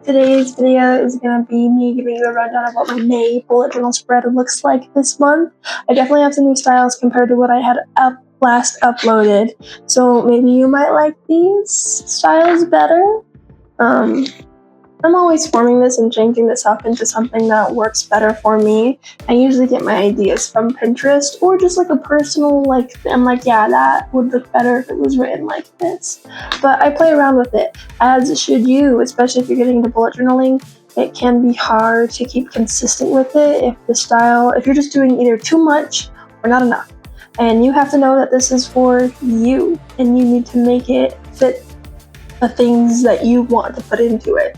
Today's video is going to be me giving you a rundown of what my May bullet journal spread looks like this month. I definitely have some new styles compared to what I had last uploaded, so maybe you might like these styles better. I'm always forming this and changing this up into something that works better for me. I usually get my ideas from Pinterest or just like a personal, I'm like, yeah, that would look better if it was written like this. But I play around with it, as should you, especially if you're getting into bullet journaling. It can be hard to keep consistent with it if you're just doing either too much or not enough. And you have to know that this is for you, and you need to make it fit the things that you want to put into it.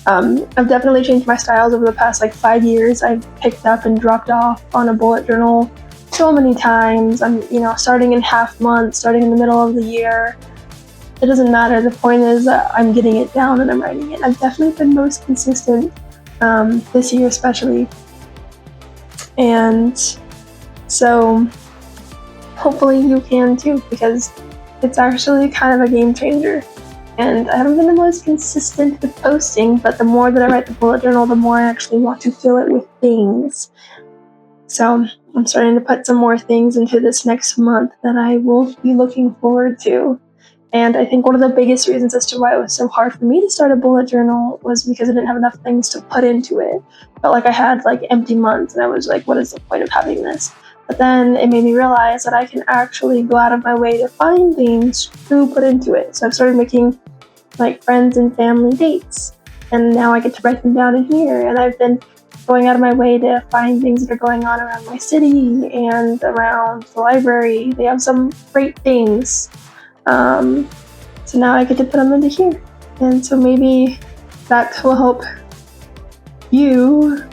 I've definitely changed my styles over the past 5 years. I've picked up and dropped off on a bullet journal so many times. I'm starting in half months, starting in the middle of the year. It doesn't matter. The point is that I'm getting it down and I'm writing it. I've definitely been most consistent this year especially. And so hopefully you can too, because it's actually kind of a game changer. And I haven't been the most consistent with posting, but the more that I write the bullet journal, the more I actually want to fill it with things. So I'm starting to put some more things into this next month that I will be looking forward to. And I think one of the biggest reasons as to why it was so hard for me to start a bullet journal was because I didn't have enough things to put into it. Felt like I had empty months, and I was like, what is the point of having this? But then it made me realize that I can actually go out of my way to find things to put into it. So I've started making friends and family dates, and now I get to write them down in here. And I've been going out of my way to find things that are going on around my city and around the library. They have some great things. So now I get to put them into here. And so maybe that will help you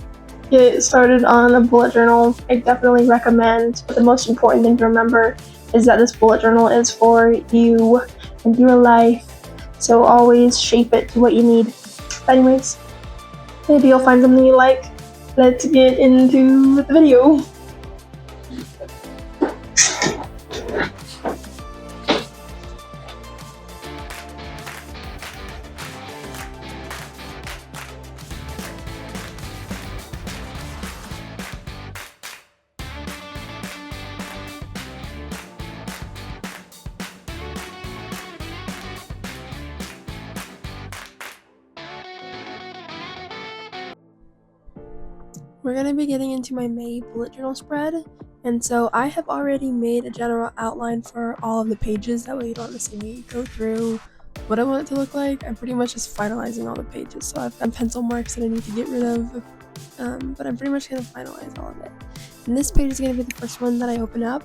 get started on a bullet journal. I definitely recommend, but the most important thing to remember is that this bullet journal is for you and your life. So always shape it to what you need. But anyways, maybe you'll find something you like. Let's get into the video. We're going to be getting into my May bullet journal spread, and so I have already made a general outline for all of the pages. That way you don't have to see me go through what I want it to look like. I'm pretty much just finalizing all the pages, so I've got pencil marks that I need to get rid of, but I'm pretty much going to finalize all of it. And this page is going to be the first one that I open up,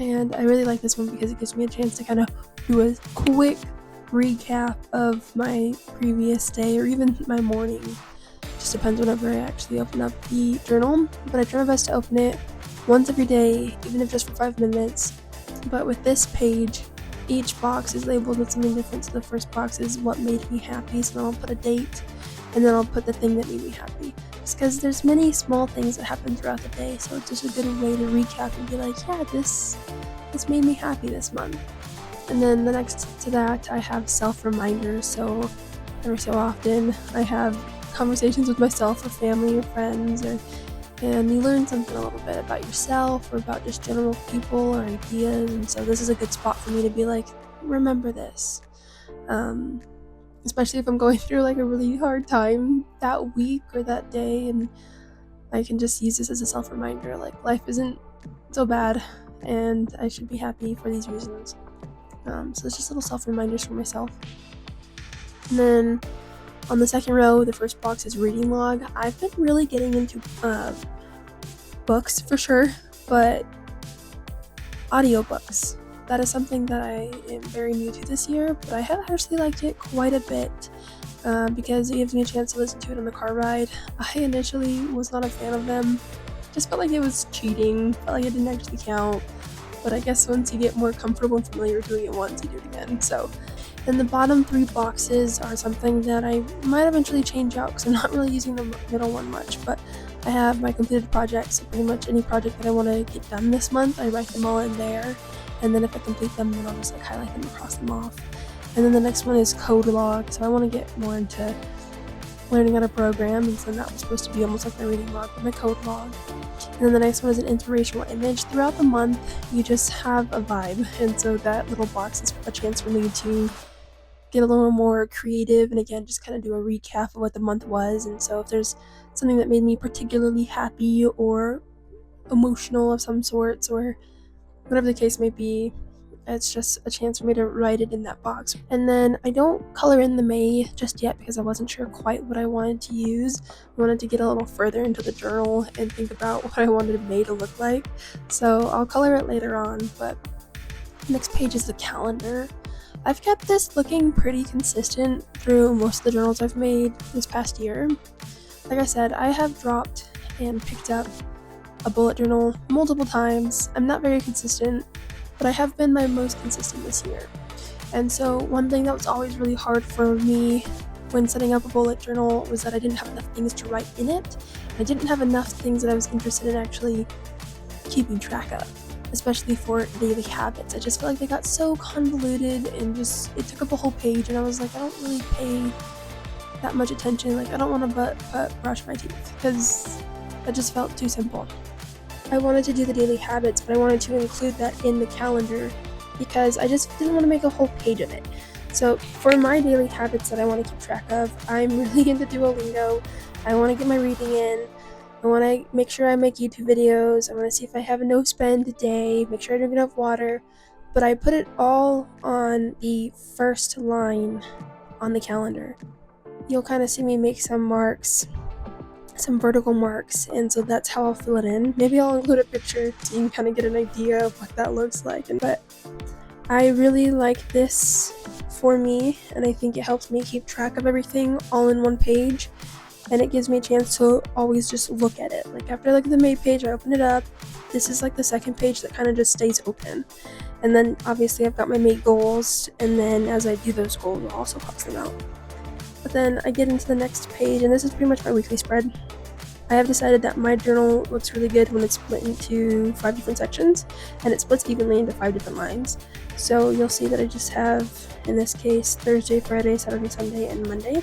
and I really like this one because it gives me a chance to kind of do a quick recap of my previous day or even my morning. Just depends whenever I actually open up the journal, but I try my best to open it once every day, even if just for 5 minutes. But with this page, each box is labeled with something different. So the first box is what made me happy, so then I'll put a date, and then I'll put the thing that made me happy. Just because there's many small things that happen throughout the day, so it's just a good way to recap and be like, yeah, this made me happy this month. And then the next to that, I have self-reminders. So every so often, I have conversations with myself or family or friends, and you learn something a little bit about yourself or about just general people or ideas. And so this is a good spot for me to be like, remember this, especially if I'm going through a really hard time that week or that day, and I can just use this as a self-reminder, life isn't so bad and I should be happy for these reasons. So it's just little self-reminders for myself. And then on the second row, the first box is reading log. I've been really getting into books for sure, but audiobooks. That is something that I am very new to this year, but I have actually liked it quite a bit because it gives me a chance to listen to it on the car ride. I initially was not a fan of them. Just felt like it was cheating, felt like it didn't actually count. But I guess once you get more comfortable and familiar doing it once, you do it again. So, and the bottom 3 boxes are something that I might eventually change out because I'm not really using the middle one much. But I have my completed projects, so pretty much any project that I want to get done this month, I write them all in there. And then if I complete them, then I'll just highlight them and cross them off. And then the next one is code log. So I want to get more into learning how to program, and so that was supposed to be almost like my reading log or my code log. And then the next one is an inspirational image. Throughout the month, you just have a vibe, and so that little box is a chance for me to get a little more creative and again just kind of do a recap of what the month was. And so if there's something that made me particularly happy or emotional of some sorts or whatever the case may be, it's just a chance for me to write it in that box. And then I don't color in the May just yet because I wasn't sure quite what I wanted to use. I wanted to get a little further into the journal and think about what I wanted May to look like. So I'll color it later on, but the next page is the calendar. I've kept this looking pretty consistent through most of the journals I've made this past year. Like I said, I have dropped and picked up a bullet journal multiple times. I'm not very consistent, but I have been my most consistent this year. And so one thing that was always really hard for me when setting up a bullet journal was that I didn't have enough things to write in it. I didn't have enough things that I was interested in actually keeping track of, especially for daily habits. I just felt like they got so convoluted and just it took up a whole page, and I was like, I don't really pay that much attention. Like, I don't want to brush my teeth because that just felt too simple. I wanted to do the daily habits, but I wanted to include that in the calendar because I just didn't want to make a whole page of it. So for my daily habits that I want to keep track of, I'm really into Duolingo. I want to get my reading in. I want to make sure I make YouTube videos. I want to see if I have a no spend day, make sure I drink enough water. But I put it all on the first line on the calendar. You'll kind of see me make some marks, some vertical marks, and so that's how I'll fill it in. Maybe I'll include a picture so you can kind of get an idea of what that looks like. But I really like this for me, and I think it helps me keep track of everything all in one page, and it gives me a chance to always just look at it. Like after I look at the May page, I open it up. This is like the second page that kind of just stays open. And then obviously I've got my May goals, and then as I do those goals, I'll also cross them out. But then I get into the next page, and this is pretty much my weekly spread. I have decided that my journal looks really good when it's split into 5 different sections, and it splits evenly into 5 different lines. So you'll see that I just have, in this case, Thursday, Friday, Saturday, Sunday, and Monday.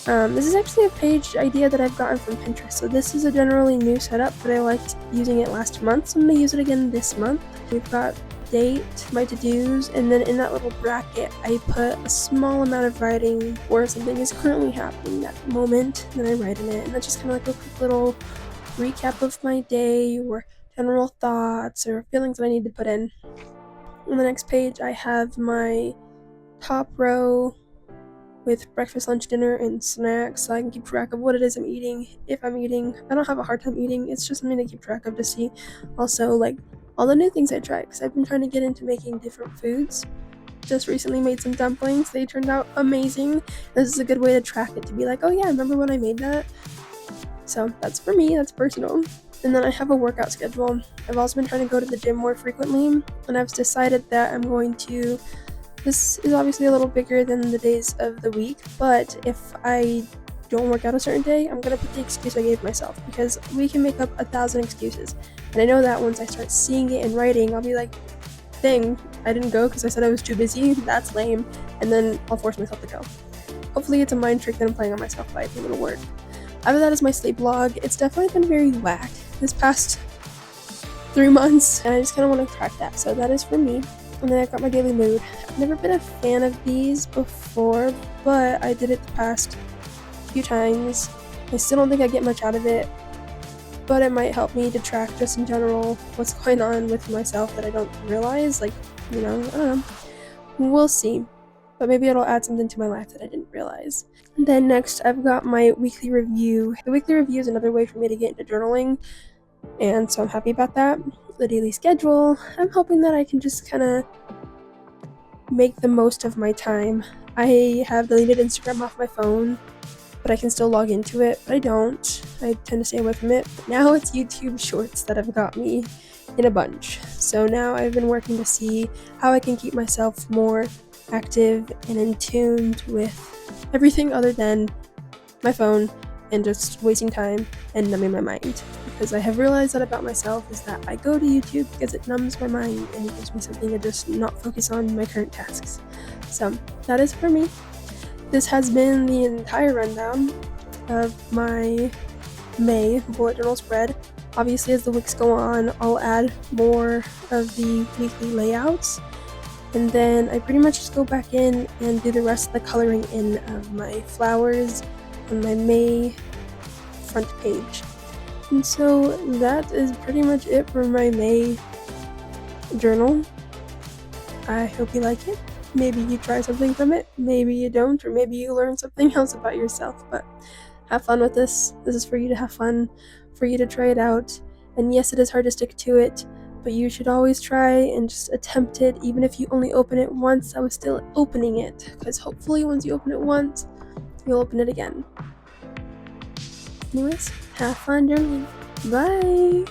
This is actually a page idea that I've gotten from Pinterest. So this is a generally new setup, but I liked using it last month, so I'm going to use it again this month. We've got date, my to-dos, and then in that little bracket I put a small amount of writing where something is currently happening at the moment, and then I write in it, and that's just kind of like a quick little recap of my day or general thoughts or feelings that I need to put in. On the next page I have my top row with breakfast, lunch, dinner, and snacks, so I can keep track of what it is I'm eating, if I'm eating. I don't have a hard time eating, it's just something to keep track of to see also like all the new things I try, because I've been trying to get into making different foods. Just recently made some dumplings. They turned out amazing. This is a good way to track it, to be like, oh yeah, remember when I made that? So that's for me, that's personal. And then I have a workout schedule. I've also been trying to go to the gym more frequently, and I've decided that I'm going to, this is obviously a little bigger than the days of the week, but if I don't work out a certain day, I'm going to put the excuse I gave myself, because we can make up 1,000 excuses. And I know that once I start seeing it in writing, I'll be like, dang, I didn't go because I said I was too busy, that's lame, and then I'll force myself to go. Hopefully it's a mind trick that I'm playing on myself, but I think it'll work. After that is my sleep log. It's definitely been very whack this past 3 months, and I just kind of want to track that, so that is for me. And then I've got my daily mood. I've never been a fan of these before, but I did it the past few times. I still don't think I get much out of it, but it might help me to track just in general what's going on with myself that I don't realize. Like, I don't know. We'll see. But maybe it'll add something to my life that I didn't realize. And then next, I've got my weekly review. The weekly review is another way for me to get into journaling, and so I'm happy about that. The daily schedule, I'm hoping that I can just kind of make the most of my time. I have deleted Instagram off my phone, but I can still log into it, but I don't. I tend to stay away from it. But now it's YouTube Shorts that have got me in a bunch. So now I've been working to see how I can keep myself more active and in tune with everything other than my phone and just wasting time and numbing my mind. Because I have realized that about myself is that I go to YouTube because it numbs my mind and it gives me something to just not focus on my current tasks. So that is for me. this has been the entire rundown of my May bullet journal spread. Obviously, as the weeks go on, I'll add more of the weekly layouts, and then I pretty much just go back in and do the rest of the coloring in of my flowers on my May front page. And so that is pretty much it for my May journal. I hope you like it. Maybe you try something from it, maybe you don't, or maybe you learn something else about yourself, but have fun with this. This is for you to have fun, for you to try it out. And yes, it is hard to stick to it, but you should always try and just attempt it. Even if you only open it once, I was still opening it, because hopefully once you open it once, you'll open it again. Anyways, have fun journaling. Bye!